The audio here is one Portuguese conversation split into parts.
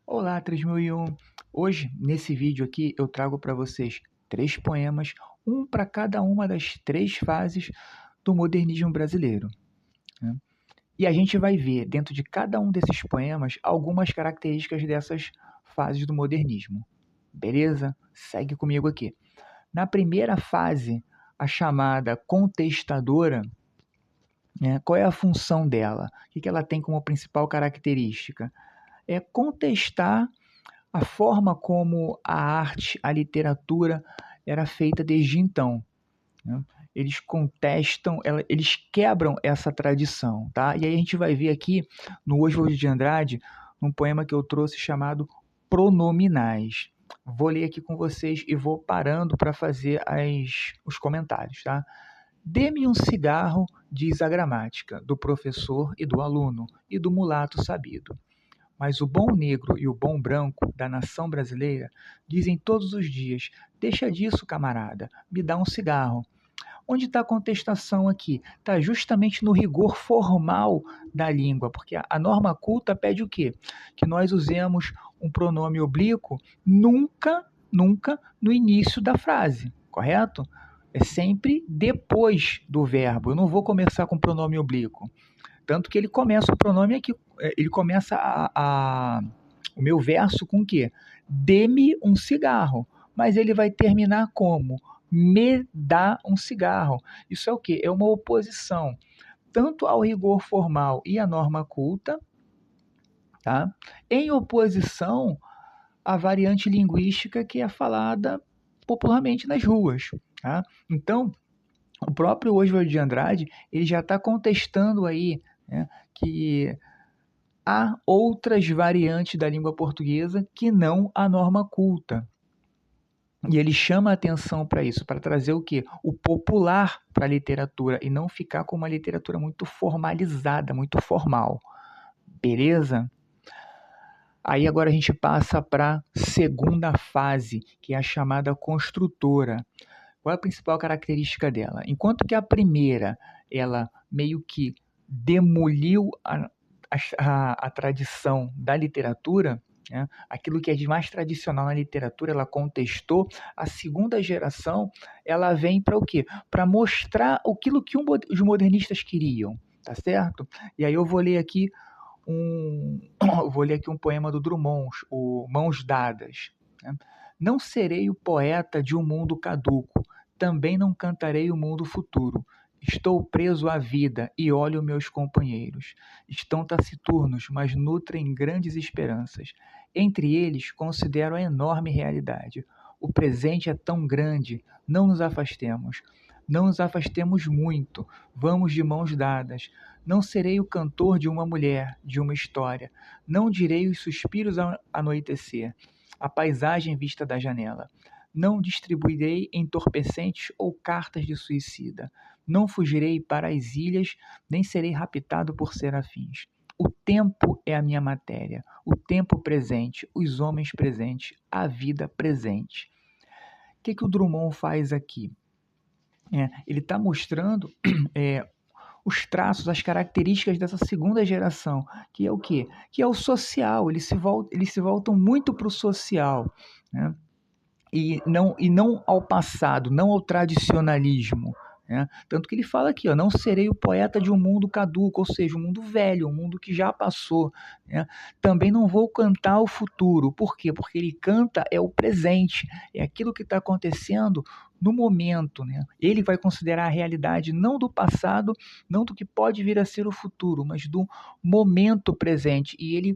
Olá, 3001. Hoje, nesse vídeo aqui, eu trago para vocês 3 poemas, um para cada uma das 3 fases do modernismo brasileiro, né? E a gente vai ver, dentro de cada um desses poemas, algumas características dessas fases do modernismo. Beleza? Segue comigo aqui. Na primeira fase, a chamada contestadora, né, qual é a função dela? O que ela tem como principal característica? É contestar a forma como a arte, a literatura era feita desde então, né? Eles contestam, eles quebram essa tradição, tá? E aí a gente vai ver aqui no Oswald de Andrade, um poema que eu trouxe chamado Pronominais. Vou ler aqui com vocês e vou parando para fazer os comentários, tá? Dê-me um cigarro, diz a gramática, do professor e do aluno, e do mulato sabido. Mas o bom negro e o bom branco da nação brasileira dizem todos os dias: deixa disso, camarada, me dá um cigarro. Onde está a contestação aqui? Está justamente no rigor formal da língua, porque a norma culta pede o quê? Que nós usemos um pronome oblíquo nunca no início da frase, correto? É sempre depois do verbo. Eu não vou começar com pronome oblíquo. Tanto que ele começa o pronome aqui, ele começa o meu verso com o quê? Dê-me um cigarro. Mas ele vai terminar como? Me dá um cigarro. Isso é o quê? É uma oposição tanto ao rigor formal e à norma culta, tá? Em oposição à variante linguística que é falada popularmente nas ruas, tá? Então, o próprio Oswald de Andrade ele já está contestando aí, né, que há outras variantes da língua portuguesa que não a norma culta. E ele chama a atenção para isso, para trazer o quê? O popular para a literatura e não ficar com uma literatura muito formalizada, muito formal. Beleza? Aí agora a gente passa para a segunda fase, que é a chamada construtora. Qual é a principal característica dela? Enquanto que a primeira, ela meio que demoliu a tradição da literatura, né? Aquilo que é de mais tradicional na literatura, ela contestou. A segunda geração, ela vem para o quê? Para mostrar aquilo que os modernistas queriam, tá certo? E aí eu vou ler aqui um poema do Drummond, o Mãos Dadas, né? Não serei o poeta de um mundo caduco, também não cantarei o mundo futuro. Estou preso à vida e olho meus companheiros. Estão taciturnos, mas nutrem grandes esperanças. Entre eles, considero a enorme realidade. O presente é tão grande, não nos afastemos. Não nos afastemos muito, vamos de mãos dadas. Não serei o cantor de uma mulher, de uma história. Não direi os suspiros ao anoitecer, a paisagem vista da janela. Não distribuirei entorpecentes ou cartas de suicida. Não fugirei para as ilhas, nem serei raptado por serafins. O tempo é a minha matéria, o tempo presente, os homens presentes, a vida presente. O que o Drummond faz aqui? Ele está mostrando os traços, as características dessa segunda geração, que é o quê? Que é o social, eles se voltam muito para o social, né? E não ao passado, não ao tradicionalismo, né? Tanto que ele fala aqui, ó, não serei o poeta de um mundo caduco, ou seja, um mundo velho, um mundo que já passou, né? Também não vou cantar o futuro. Por quê? Porque ele canta é o presente, é aquilo que está acontecendo no momento, né? Ele vai considerar a realidade não do passado, não do que pode vir a ser o futuro, mas do momento presente. E ele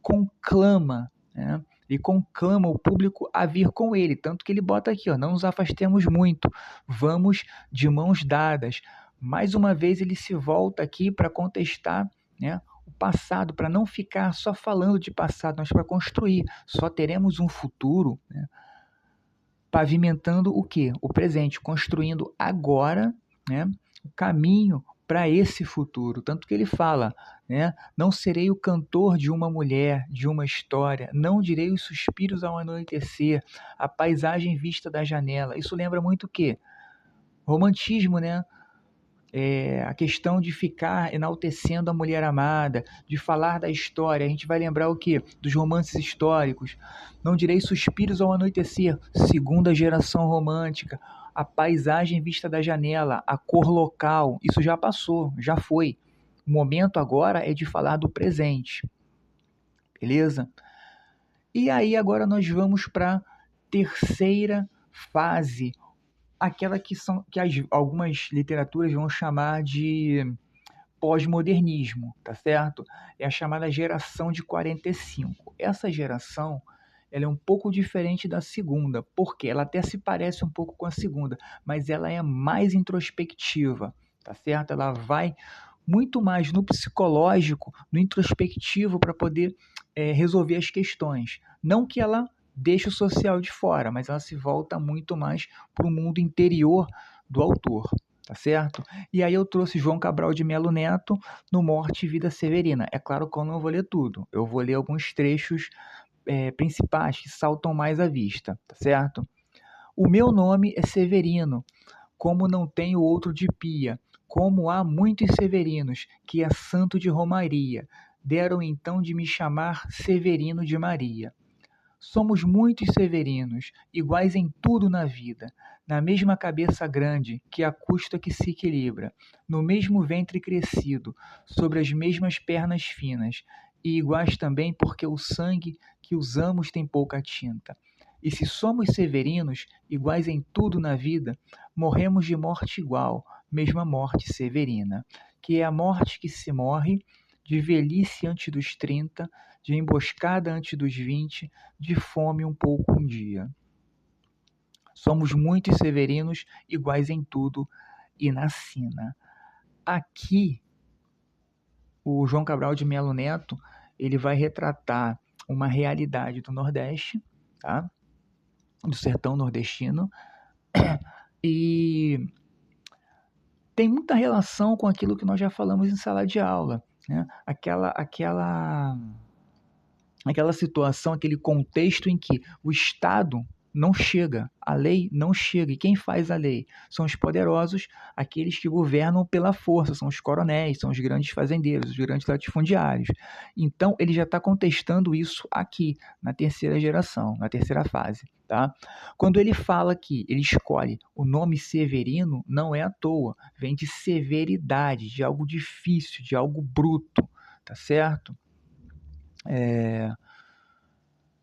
conclama, né? Ele conclama o público a vir com ele, tanto que ele bota aqui, ó, não nos afastemos muito, vamos de mãos dadas. Mais uma vez ele se volta aqui para contestar, né, o passado, para não ficar só falando de passado, mas para construir. Só teremos um futuro, né, pavimentando o quê? O presente, construindo agora, né, o caminho para esse futuro. Tanto que ele fala, né, não serei o cantor de uma mulher, de uma história, não direi os suspiros ao anoitecer, a paisagem vista da janela. Isso lembra muito o quê? Romantismo, né? a questão de ficar enaltecendo a mulher amada, de falar da história. A gente vai lembrar o quê? Dos romances históricos. Não direi suspiros ao anoitecer, segunda geração romântica, a paisagem vista da janela, a cor local. Isso já passou, já foi. O momento agora é de falar do presente, beleza? E aí agora nós vamos para a terceira fase, aquela que algumas literaturas vão chamar de pós-modernismo, tá certo? É a chamada geração de 45. Essa geração, ela é um pouco diferente da segunda, porque ela até se parece um pouco com a segunda, mas ela é mais introspectiva, tá certo? Ela vai muito mais no psicológico, no introspectivo para poder resolver as questões. Não que ela deixe o social de fora, mas ela se volta muito mais para o mundo interior do autor, tá certo? E aí eu trouxe João Cabral de Melo Neto no Morte e Vida Severina. É claro que eu não vou ler tudo, eu vou ler alguns trechos principais que saltam mais à vista, tá certo? O meu nome é Severino, como não tenho outro de pia, como há muitos severinos, que é santo de Romaria, deram então de me chamar Severino de Maria. Somos muitos severinos, iguais em tudo na vida, na mesma cabeça grande, que a custa que se equilibra, no mesmo ventre crescido, sobre as mesmas pernas finas, e iguais também porque o sangue que usamos tem pouca tinta. E se somos severinos, iguais em tudo na vida, morremos de morte igual, mesma morte severina, que é a morte que se morre de velhice antes dos 30, de emboscada antes dos 20, de fome um pouco um dia. Somos muitos severinos, iguais em tudo e na sina. Aqui, o João Cabral de Melo Neto, ele vai retratar uma realidade do Nordeste, tá? Do sertão nordestino, e tem muita relação com aquilo que nós já falamos em sala de aula, né? Aquela situação, aquele contexto em que o Estado não chega, a lei não chega. E quem faz a lei? São os poderosos, aqueles que governam pela força, são os coronéis, são os grandes fazendeiros, os grandes latifundiários. Então, ele já está contestando isso aqui, na terceira geração, na terceira fase. Tá? Quando ele fala que ele escolhe o nome Severino, não é à toa, vem de severidade, de algo difícil, de algo bruto, tá certo?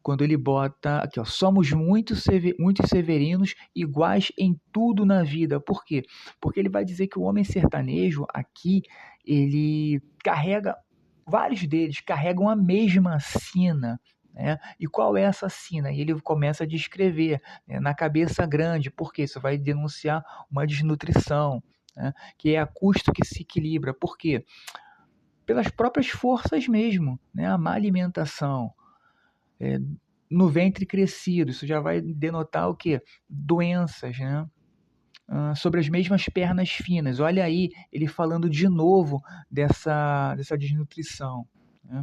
Quando ele bota aqui, ó, somos muitos severinos iguais em tudo na vida. Por quê? Porque ele vai dizer que o homem sertanejo aqui, ele carrega, vários deles carregam a mesma sina, né? E qual é essa sina? E ele começa a descrever, né, na cabeça grande, porque isso vai denunciar uma desnutrição, né? Que é a custo que se equilibra. Por quê? Pelas próprias forças mesmo, né? A má alimentação, no ventre crescido, isso já vai denotar o quê? Doenças, né? Sobre as mesmas pernas finas. Olha aí, ele falando de novo dessa desnutrição, né?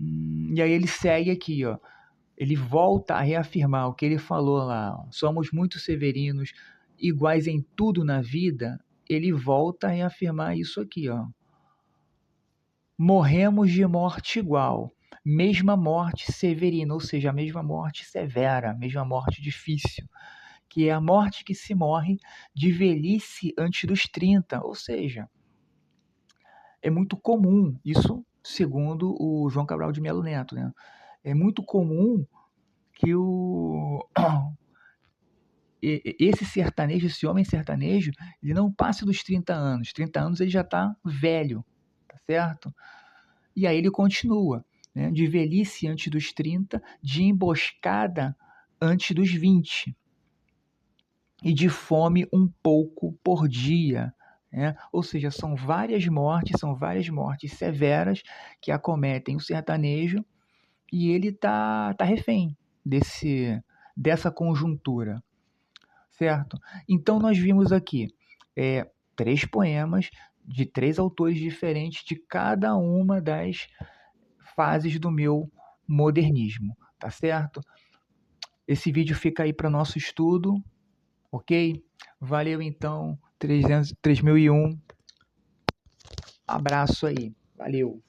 E aí ele segue aqui, ó. Ele volta a reafirmar o que ele falou lá. Ó. Somos muito severinos, iguais em tudo na vida. Ele volta a reafirmar isso aqui, ó. Morremos de morte igual, mesma morte severina, ou seja, a mesma morte severa, a mesma morte difícil, que é a morte que se morre de velhice antes dos 30, ou seja, é muito comum, isso segundo o João Cabral de Melo Neto, né? É muito comum que esse sertanejo, esse homem sertanejo, ele não passe dos 30 anos. 30 anos ele já está velho, tá certo? E aí ele continua, né? De velhice antes dos 30, de emboscada antes dos 20 e de fome um pouco por dia. Né? Ou seja, são várias mortes severas que acometem o sertanejo e ele tá refém dessa conjuntura, certo? Então nós vimos aqui 3 poemas de 3 autores diferentes de cada uma das fases do meu modernismo, tá certo? Esse vídeo fica aí para nosso estudo. Ok? Valeu então, 3001. Abraço aí. Valeu.